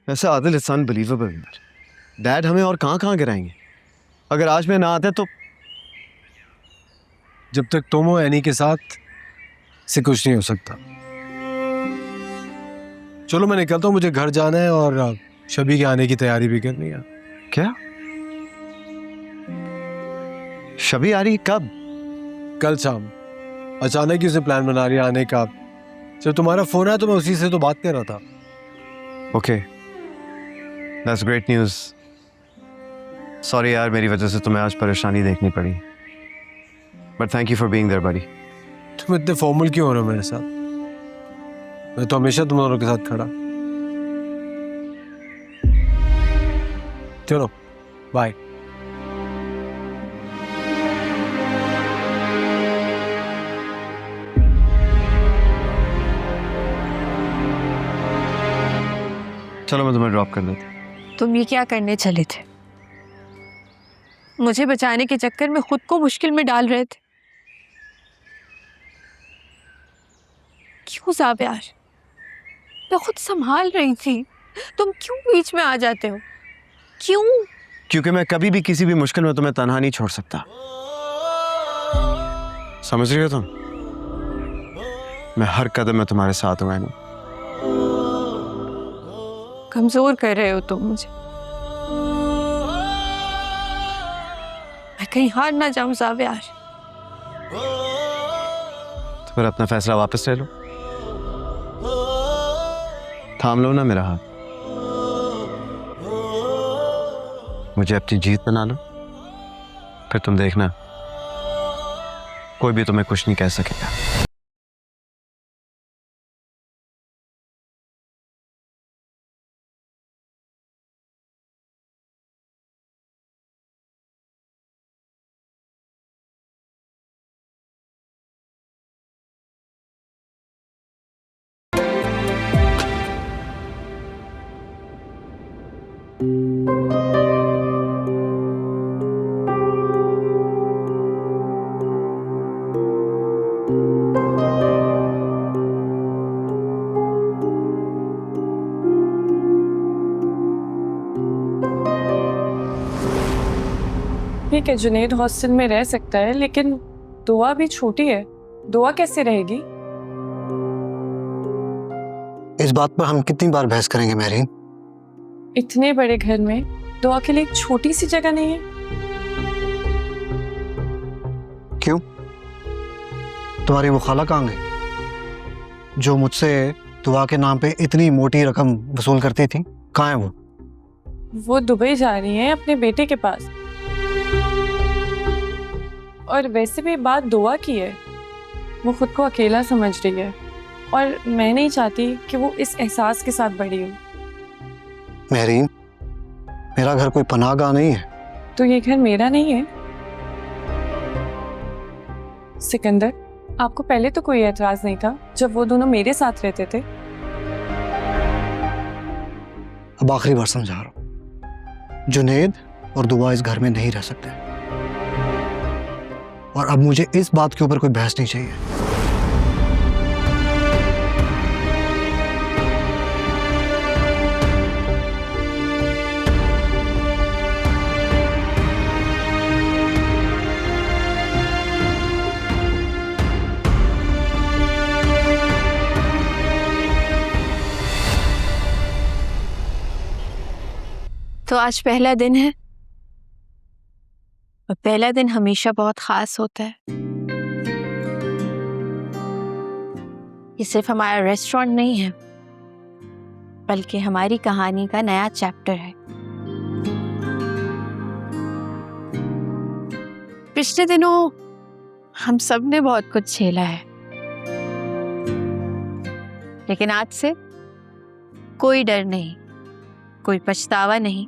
ऐसा Adil, it's unbelievable यार। Dad हमें और कहाँ कहाँ गिराएंगे। अगर आज मैं ना आते तो। जब तक तुम हो एनी के साथ से कुछ नहीं हो सकता। चलो मैं निकलता हूँ, मुझे घर जाना है और शबी के आने की तैयारी भी करनी है। क्या? शबी आ रही कब? कल शाम। अचानक ही उसे प्लान बना रही है आने का। जब तुम्हारा फोन आया तो मैं उसी से तो बात कर रहा था। Okay, that's great news. Sorry यार, मेरी वजह से तुम्हें आज परेशानी देखनी पड़ी, but thank you for being there बडी। तुम इतने फॉर्मल क्यों हो रहे हो मेरे साथ? मैं तो हमेशा तुम दोनों के साथ खड़ा। चलो बाय। चलो मैं तुम्हें ड्रॉप कर देता हूँ। तुम ये क्या करने चले थे? मुझे बचाने के चक्कर में खुद को मुश्किल में डाल रहे थे। क्यों ज़ाबियार? मैं खुद संभाल रही थी, तुम क्यों बीच में आ जाते हो? क्यों? क्योंकि मैं कभी भी किसी भी मुश्किल में तुम्हें तन्हा नहीं छोड़ सकता। समझ रही हो तुम? मैं हर कदम में तुम्हारे साथ हूँ एनी। कमजोर कर रहे हो तुम मुझे। मैं कहीं हार ना जाऊं ज़ाबियार। तो फिर अपना फैसला वापस ले लो, थाम लो ना मेरा हाथ, मुझे अपनी जीत बना लो। फिर तुम देखना, कोई भी तुम्हें कुछ नहीं कह सकेगा। ठीक है, जुनैद हॉस्टल में रह सकता है, लेकिन दुआ भी छोटी है। दुआ कैसे रहेगी? इस बात पर हम कितनी बार बहस करेंगे महरीन? इतने बड़े घर में दुआ के लिए एक छोटी सी जगह नहीं है? क्यों? तुम्हारी वो खाला कहाँ गई जो मुझसे दुआ के नाम पे इतनी मोटी रकम वसूल करती थी? कहाँ है वो? वो दुबई जा रही है अपने बेटे के पास। और वैसे भी बात दुआ की है। वो खुद को अकेला समझ रही है और मैं नहीं चाहती कि वो इस एहसास के साथ बड़ी हो। महरीन, मेरा घर कोई पनाहगाह नहीं है। तो ये घर मेरा नहीं है? सिकंदर, आपको पहले तो कोई एतराज नहीं था जब वो दोनों मेरे साथ रहते थे। अब आखिरी बार समझा रहा हूं, जुनैद और दुआ इस घर में नहीं रह सकते और अब मुझे इस बात के ऊपर कोई बहस नहीं चाहिए। तो आज पहला दिन है और पहला दिन हमेशा बहुत खास होता है। ये सिर्फ हमारा रेस्टोरेंट नहीं है, बल्कि हमारी कहानी का नया चैप्टर है। पिछले दिनों हम सब ने बहुत कुछ झेला है, लेकिन आज से कोई डर नहीं, कोई पछतावा नहीं।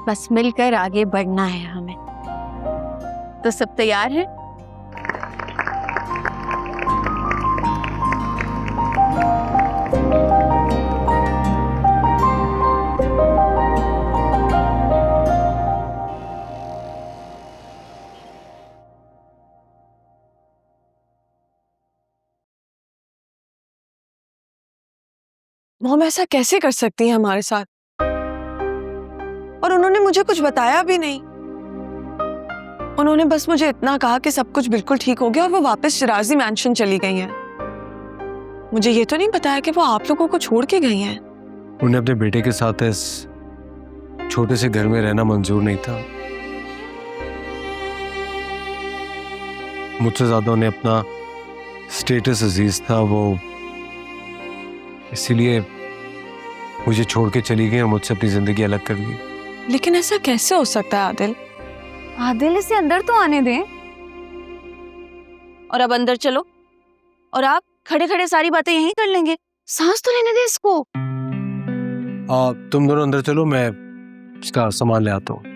बस मिलकर आगे बढ़ना है हमें। तो सब तैयार हैं? मॉम ऐसा कैसे कर सकती है हमारे साथ? और उन्होंने मुझे कुछ बताया भी नहीं। उन्होंने बस मुझे इतना कहा कि सब कुछ बिल्कुल ठीक हो गया और वो वापस शिराजी मैंशन चली गई हैं। मुझे ये तो नहीं बताया कि वो आप लोगों को छोड़ के गई हैं। उन्हें अपने बेटे के साथ इस छोटे से घर में रहना मंजूर नहीं था। मुझसे ज्यादा उन्हें अपना स्टेटस अजीज था, वो इसीलिए मुझे छोड़ के चली गई और मुझसे अपनी जिंदगी अलग कर ली। लेकिन ऐसा कैसे हो सकता है आदिल? आदिल, इसे अंदर तो आने दें। और अब अंदर चलो, और आप खड़े खड़े सारी बातें यहीं कर लेंगे। सांस तो लेने दे इसको। तुम दोनों अंदर चलो, मैं इसका सामान ले आता हूँ।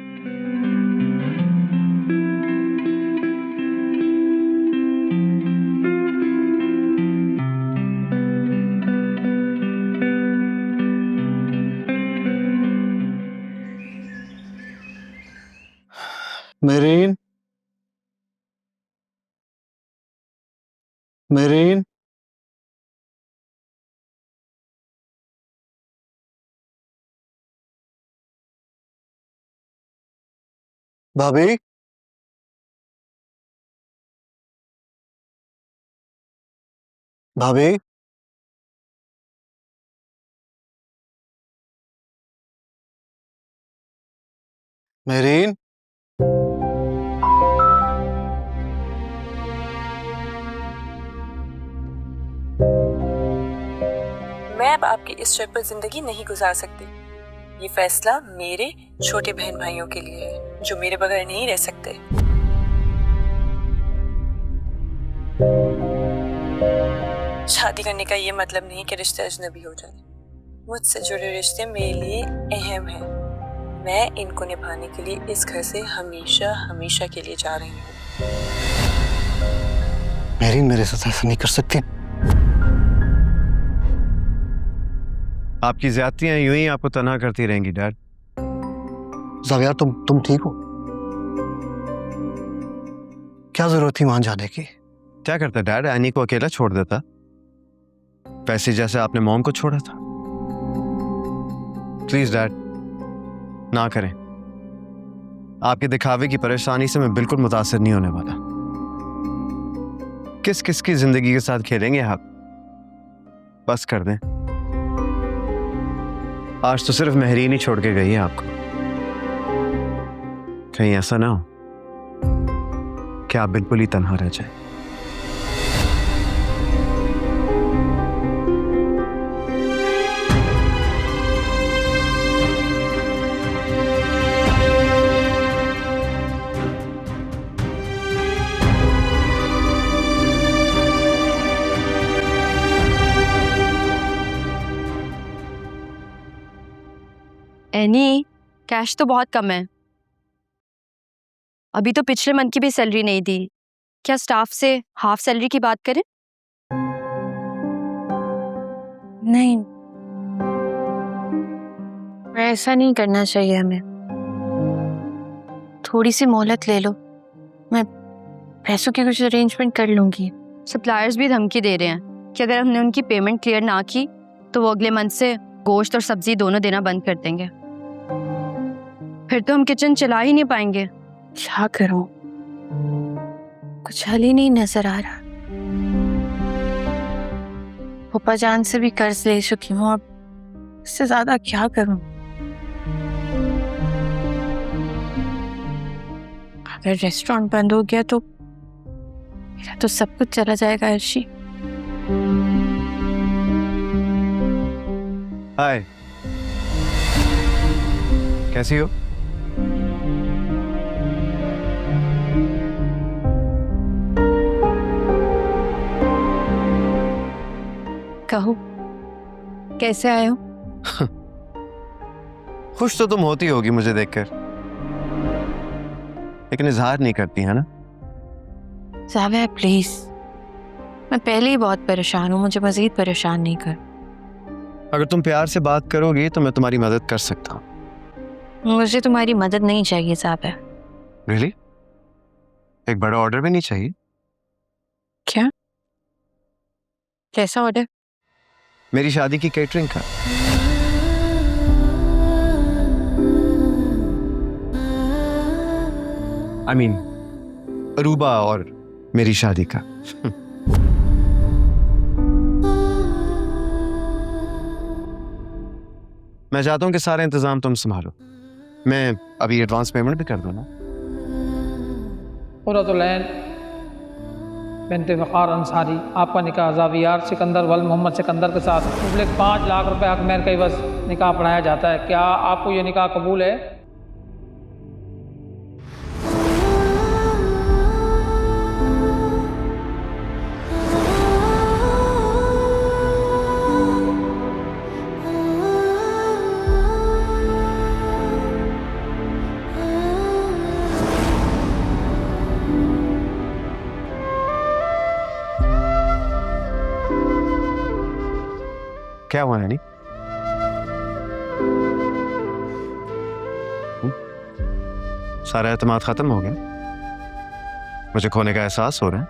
मेरीन, मेरीन, भाभी, भाभी, मेरीन, मैं अब आपकी इस शर्त पर जिंदगी नहीं गुजार सकती। ये फैसला मेरे छोटे बहन भाइयों के लिए है जो मेरे बगैर नहीं रह सकते। शादी करने का ये मतलब नहीं कि रिश्ते अजनबी हो जाए। मुझसे जुड़े रिश्ते मेरे लिए अहम हैं। मैं इनको निभाने के लिए इस घर से हमेशा हमेशा के लिए जा रही हूँ। मेरीन, मेरे साथ ऐसा नहीं कर सकती। आपकी ज्यादतियां यूं ही आपको तन्हा करती रहेंगी डैड। जाविया, तुम ठीक हो? क्या जरूरत थी वहां जाने की? क्या करता डैड, एनी को अकेला छोड़ देता, वैसे जैसे आपने मॉम को छोड़ा था। प्लीज डैड, ना करें। आपके दिखावे की परेशानी से मैं बिल्कुल मुतासिर नहीं होने वाला। किस किस की जिंदगी के साथ खेलेंगे आप? बस कर दें। आज तो सिर्फ महरीन ही छोड़ के गई है आपको। कहीं ऐसा ना हो कि आप बिल्कुल ही तन्हा रह जाए। एनी, कैश तो बहुत कम है। अभी तो पिछले मंथ की भी सैलरी नहीं दी। क्या स्टाफ से हाफ सैलरी की बात करें? नहीं, ऐसा नहीं करना चाहिए हमें। थोड़ी सी मोहलत ले लो, मैं पैसों की कुछ अरेंजमेंट कर लूंगी। सप्लायर्स भी धमकी दे रहे हैं कि अगर हमने उनकी पेमेंट क्लियर ना की तो वो अगले मंथ से गोश्त और सब्जी दोनों देना बंद कर देंगे। फिर तो हम किचन चला ही नहीं पाएंगे। क्या करूं? कुछ हल ही नहीं नजर आ रहा। पप्पा जान से भी कर्ज ले चुकी हूँ, अब इससे ज्यादा क्या करूं? अगर रेस्टोरेंट बंद हो गया तो मेरा तो सब कुछ चला जाएगा। अर्शी, हाय, कैसी हो? कहो, कैसे आए हो? खुश तो तुम होती होगी मुझे देखकर, लेकिन इजहार नहीं करती है ना। जाविया प्लीज, मैं पहले ही बहुत परेशान हूँ, मुझे मजीद परेशान नहीं कर। अगर तुम प्यार से बात करोगी तो मैं तुम्हारी मदद कर सकता हूँ। मुझे तुम्हारी मदद नहीं चाहिए जाविया। रियली? एक बड़ा ऑर्डर भी नहीं चाहिए? क्या? कैसा ऑर्डर? मेरी शादी की केटरिंग का। आई मीन अरूबा और मेरी शादी का। मैं चाहता हूं कि सारे इंतजाम तुम संभालो। मैं अभी एडवांस पेमेंट भी कर दूं ना। क़ुर्रतुल-ऐन बिन्त वक़ार अंसारी, आपका निकाह ज़ावियार सिकंदर वल मोहम्मद सिकंदर के साथ मुबलिग 5 लाख रुपए हक मेहर के बस निकाह पढ़ाया जाता है। क्या आपको ये निकाह कबूल है? क्या हुआ यानी? सारा एतमाद खत्म हो गया? मुझे खोने का एहसास हो रहा है?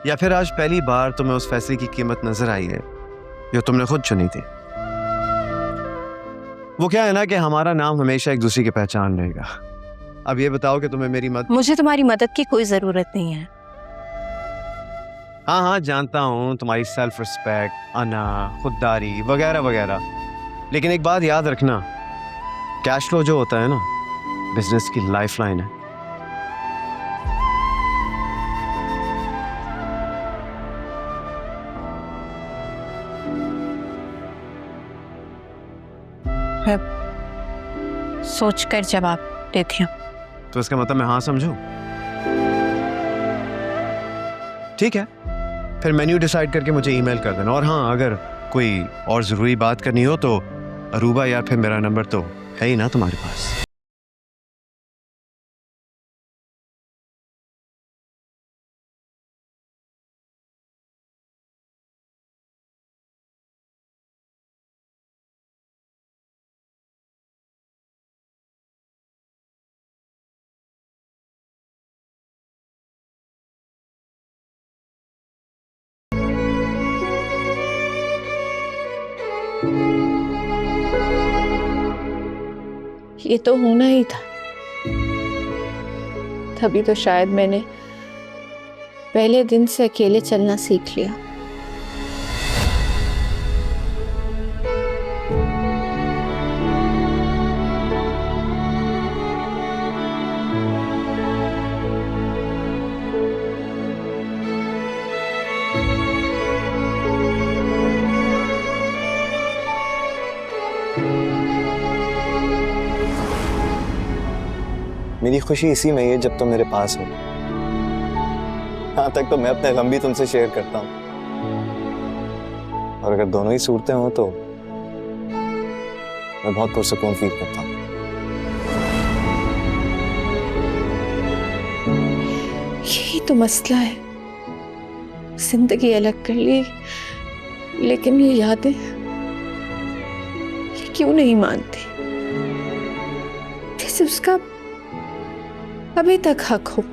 या फिर आज पहली बार तुम्हें उस फैसले की कीमत नजर आई है जो तुमने खुद चुनी थी? वो क्या है ना कि हमारा नाम हमेशा एक दूसरे की पहचान रहेगा। अब ये बताओ कि तुम्हें मेरी मदद। मुझे तुम्हारी मदद की कोई ज़रूरत नहीं है। हाँ हाँ जानता हूँ तुम्हारी सेल्फ रिस्पेक्ट, अना, खुददारी वगैरह वगैरह, लेकिन एक बात याद रखना, कैश फ्लो जो होता है ना, बिजनेस की लाइफलाइन है। मैं सोचकर जवाब देती हूँ। तो इसका मतलब मैं हाँ समझूं? ठीक है, फिर मेन्यू डिसाइड करके मुझे ईमेल कर देना। और हाँ, अगर कोई और ज़रूरी बात करनी हो तो अरूबा या फिर मेरा नंबर तो है ही ना तुम्हारे पास। ये तो होना ही था, तभी तो शायद मैंने पहले दिन से अकेले चलना सीख लिया। मेरी खुशी इसी में ही है जब तुम मेरे पास हो। यहाँ तक तो मैं अपने गम भी तुमसे शेयर करता हूँ, और अगर दोनों ही सूरतें हो तो मैं बहुत पुरसुकून फील करता हूँ। यही तो मसला है, जिंदगी अलग कर ली, लेकिन ये यादें ये क्यों नहीं मानती, जैसे उसका अभी तक हक हो।